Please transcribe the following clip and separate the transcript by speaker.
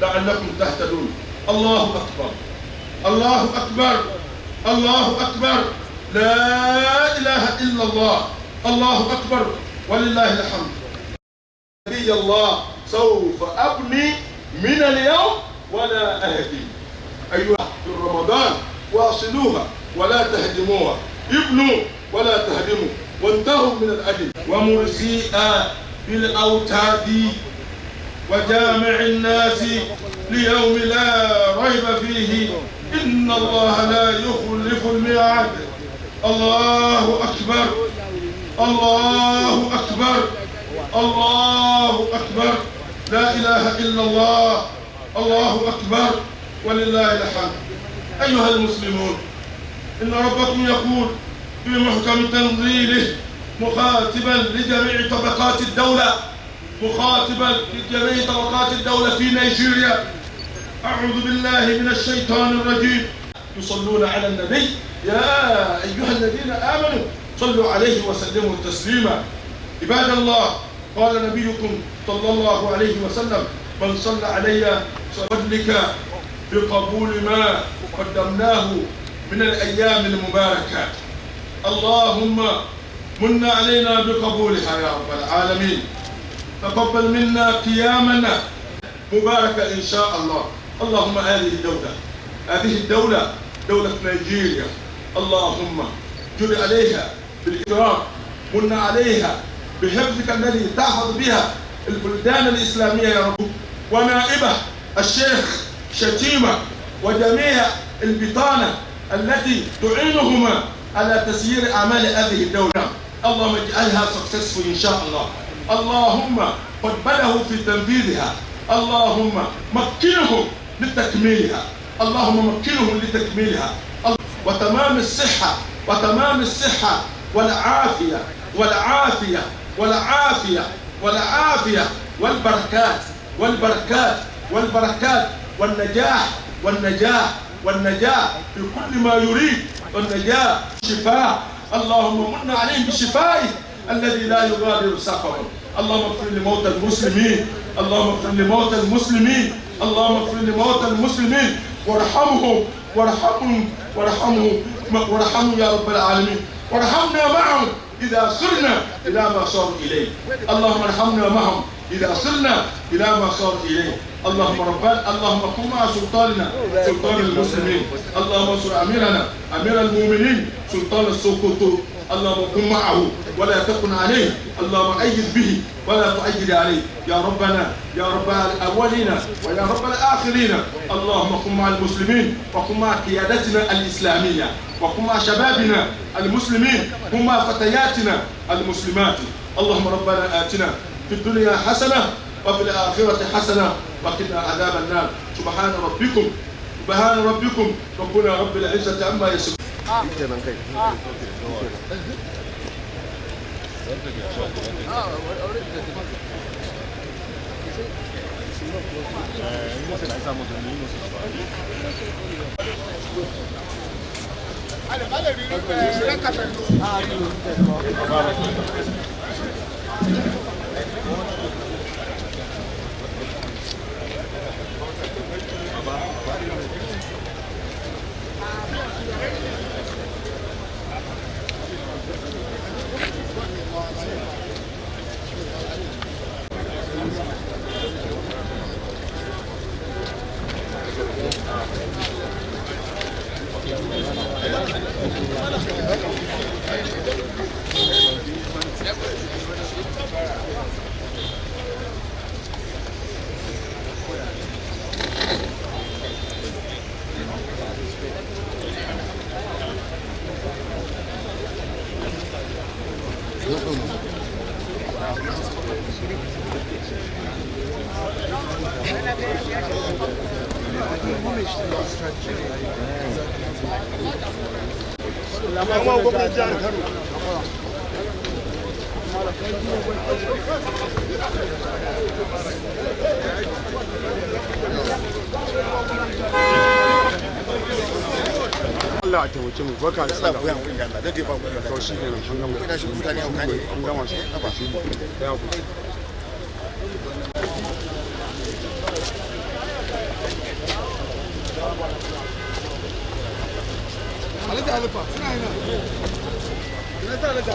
Speaker 1: لعلكم تهتدون. الله أكبر، الله أكبر، الله أكبر، لا إله إلا الله، الله أكبر ولله الحمد. نبي الله سوف أبني من اليوم ولا أهدي. أيها في رمضان واصلوها ولا تهدموها، ابنوا ولا تهدموا، وانتهوا من الأجل. ومرسيئا بالأوتاد وجامع الناس ليوم لا ريب فيه إن الله لا يخلف الميعاد. الله أكبر، الله أكبر، الله أكبر، لا إله إلا الله، الله أكبر ولله الحمد. أيها المسلمون، إن ربكم يقول في محكم تنزيله مخاطبا لجميع طبقات الدولة، مخاطبا لجميع طبقات الدولة في نيجيريا: أعوذ بالله من الشيطان الرجيم. يصلون على النبي يا أيها الذين آمنوا صلوا عليه وسلموا تسليما. عباد الله، قال نبيكم صلى الله عليه وسلم: من صلى علي صلك بقبول ما قدمناه من الأيام المباركة. اللهم من علينا بقبولها يا رب العالمين. تقبل منا قيامنا مباركة إن شاء الله. اللهم هذه الدولة دولة نيجيريا، اللهم جل عليها بالإكرام، من عليها بحفظك الذي تحفظ بها البلدان الإسلامية يا رب. ونائبه الشيخ شتيمة وجميع البطانة التي تعينهما على تسيير أعمال هذه الدولة، اللهم اجعلها سكسسفul إن شاء الله. اللهم قد بدأوا في تنفيذها، اللهم مكنهم لتكميلها، اللهم مكنهم لتكميلها، وتمام الصحة، وتمام الصحة والعافية والعافية والعافية والعافية والبركات والبركات والبركات والنجاح والنجاح والنجاح في كل ما يريد، والنجاح شفاء. اللهم من عليهم بشفائه الذي لا يغادر سقما. اللهم اغفر لموتى المسلمين، اللهم اغفر لموتى المسلمين، اللهم اغفر لموتى المسلمين، وارحمهم وارحمهم وارحمهم وارحمهم يا رب العالمين، وارحمنا معهم إذا صرنا إلى ما صاروا إليه. اللهم ارحمنا معهم إذا صرنا إلى ما صاروا إليه. اللهم ربنا، اللهم قم مع سلطاننا سلطان المسلمين، اللهم انصر أميرنا أمير المؤمنين سلطان السوكوتو، اللهم كن معه ولا تكن عليه، اللهم أيد به ولا تؤيد عليه يا ربنا، يا رب الأولين ويا رب الآخرين. اللهم كن مع المسلمين، وكن مع قيادتنا الإسلامية، وكن مع شبابنا المسلمين، كن مع فتياتنا المسلمات. اللهم ربنا آتنا في الدنيا حسنة وفي الآخرة حسنة وقنا عذاب النار. سبحان ربكم، سبحان ربكم ربنا رب العزة عما يصفون.
Speaker 2: Allah a taimake mu baka da sallah. To shi ne an gama. Ina shi mutane an gama shi. Ya ku. Alhaji Alifa suna yana. Ina sa Alhaji